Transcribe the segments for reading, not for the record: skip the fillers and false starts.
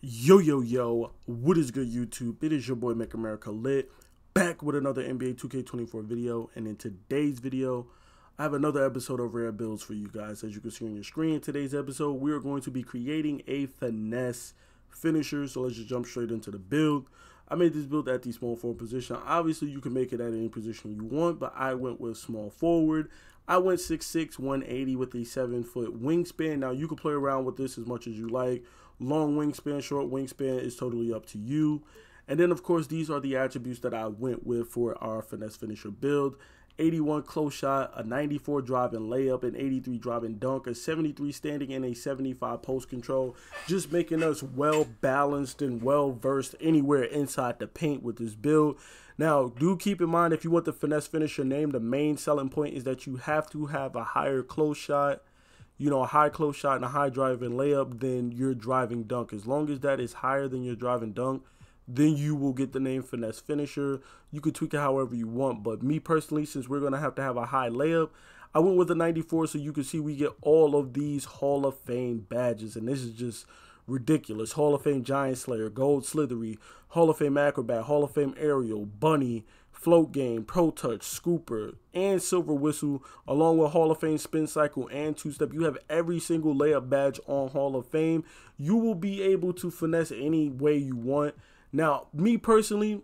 Yo, what is good, YouTube? It is your boy Make America Lit, back with another NBA 2K24 video. And in today's video, I have another episode of Rare Builds for you guys. As you can see on your screen, in today's episode, we are going to be creating a finesse finisher. So let's just jump straight into the build. I made this build at the small forward position. Obviously, you can make it at any position you want, but I went with small forward. I went 6'6", 180 with a 7-foot wingspan. Now, you can play around with this as much as you like. Long wingspan, short wingspan is totally up to you. And then, of course, these are the attributes that I went with for our finesse finisher build. 81 close shot, a 94 drive and layup, an 83 drive and dunk, a 73 standing, and a 75 post control. Just making us well balanced and well versed anywhere inside the paint with this build. Now, do keep in mind, if you want the finesse finisher name, the main selling point is that you have to have a higher close shot, a high close shot and a high drive and layup than your driving dunk. As long as that is higher than your driving dunk, then you will get the name finesse finisher. You can tweak it however you want, but me personally, since we're going to have a high layup, I went with a 94, so you can see we get all of these Hall of Fame badges, and this is just ridiculous. Hall of Fame Giant Slayer, Gold Slithery, Hall of Fame Acrobat, Hall of Fame Aerial, Bunny, Float Game, Pro Touch, Scooper, and Silver Whistle, along with Hall of Fame Spin Cycle and Two-Step. You have every single layup badge on Hall of Fame. You will be able to finesse any way you want. Now, me personally,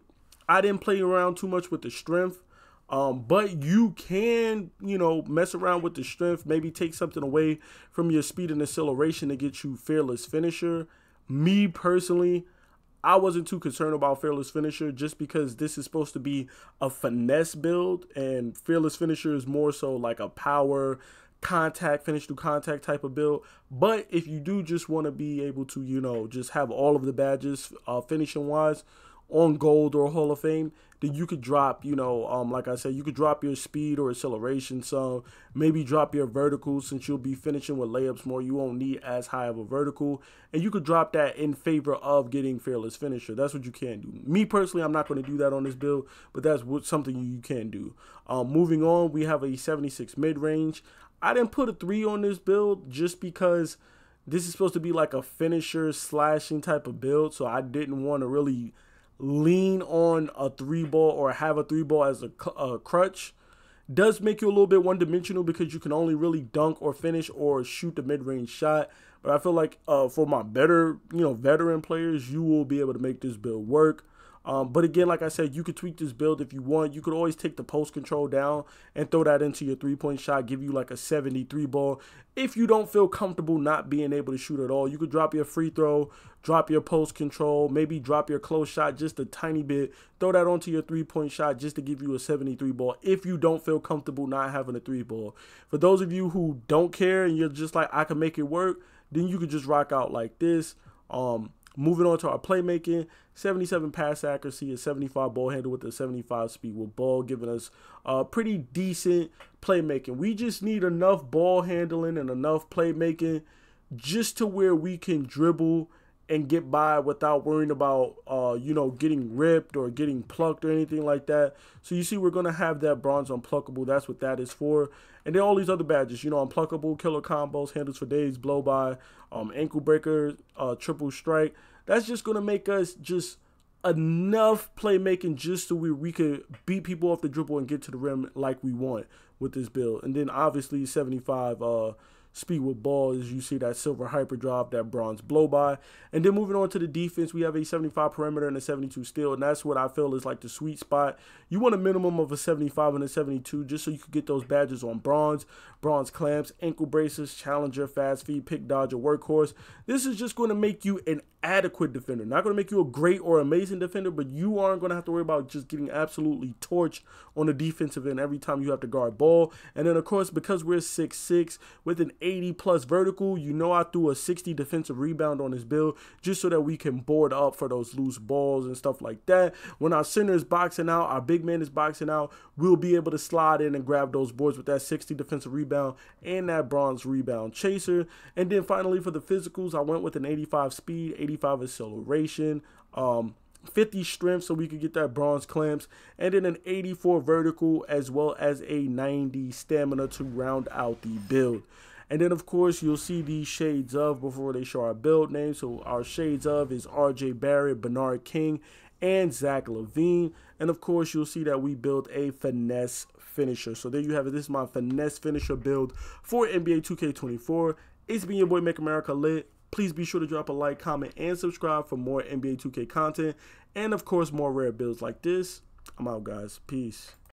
I didn't play around too much with the strength, but you can, mess around with the strength, maybe take something away from your speed and acceleration to get you fearless finisher. Me personally, I wasn't too concerned about fearless finisher just because this is supposed to be a finesse build, and fearless finisher is more so like a power contact, finish through contact type of build. But if you do just want to be able to, just have all of the badges finishing wise on gold or Hall of Fame, then you could drop, like I said, you could drop your speed or acceleration some, maybe drop your vertical since you'll be finishing with layups more. You won't need as high of a vertical, and you could drop that in favor of getting fearless finisher. That's what you can do. Me personally, I'm not going to do that on this build, but that's something you can do. Moving on, we have a 76 mid-range. I didn't put a 3 on this build just because this is supposed to be like a finisher slashing type of build, so I didn't want to really lean on a 3-ball or have a 3-ball as a crutch. Does make you a little bit one-dimensional because you can only really dunk or finish or shoot the mid-range shot. But I feel like for my better, veteran players, you will be able to make this build work. But again, like I said, you could tweak this build if you want. You could always take the post control down and throw that into your 3-point shot, give you like a 73 ball. If you don't feel comfortable not being able to shoot at all, you could drop your free throw, drop your post control, maybe drop your close shot just a tiny bit, throw that onto your 3-point shot just to give you a 73 ball if you don't feel comfortable not having a 3-ball. For those of you who don't care and you're just like, I can make it work, then you could just rock out like this. Moving on to our playmaking, 77 pass accuracy, a 75 ball handle with a 75 speed with ball, giving us pretty decent playmaking. We just need enough ball handling and enough playmaking just to where we can dribble and get by without worrying about, getting ripped or getting plucked or anything like that. So you see, we're going to have that bronze unpluckable. That's what that is for. And then all these other badges, unpluckable, killer combos, handles for days, blow by, ankle breaker, triple strike. That's just going to make us just enough playmaking just so we could beat people off the dribble and get to the rim like we want with this build. And then obviously 75 speed with ball, as you see that silver hyper drop, that bronze blow by. And then moving on to the defense, we have a 75 perimeter and a 72 steal, and that's what I feel is like the sweet spot. You want a minimum of a 75 and a 72 just so you could get those badges on bronze clamps, ankle braces, challenger, fast feed, pick dodger, workhorse. This is just going to make you an adequate defender. Not going to make you a great or amazing defender, but you aren't going to have to worry about just getting absolutely torched on the defensive end every time you have to guard ball. And then, of course, because we're 6'6", with an 80+ vertical, I threw a 60 defensive rebound on this build just so that we can board up for those loose balls and stuff like that. When our center is boxing out, our big man is boxing out, we'll be able to slide in and grab those boards with that 60 defensive rebound and that bronze rebound chaser. And then finally, for the physicals, I went with an 85 speed, 85 acceleration, 50 strength so we could get that bronze clamps, and then an 84 vertical as well as a 90 stamina to round out the build. And then, of course, you'll see these shades of before they show our build name. So our shades of is RJ Barrett, Bernard King, and Zach LaVine. And, of course, you'll see that we built a finesse finisher. So there you have it. This is my finesse finisher build for NBA 2K24. It's been your boy, Make America Lit. Please be sure to drop a like, comment, and subscribe for more NBA 2K content. And, of course, more rare builds like this. I'm out, guys. Peace.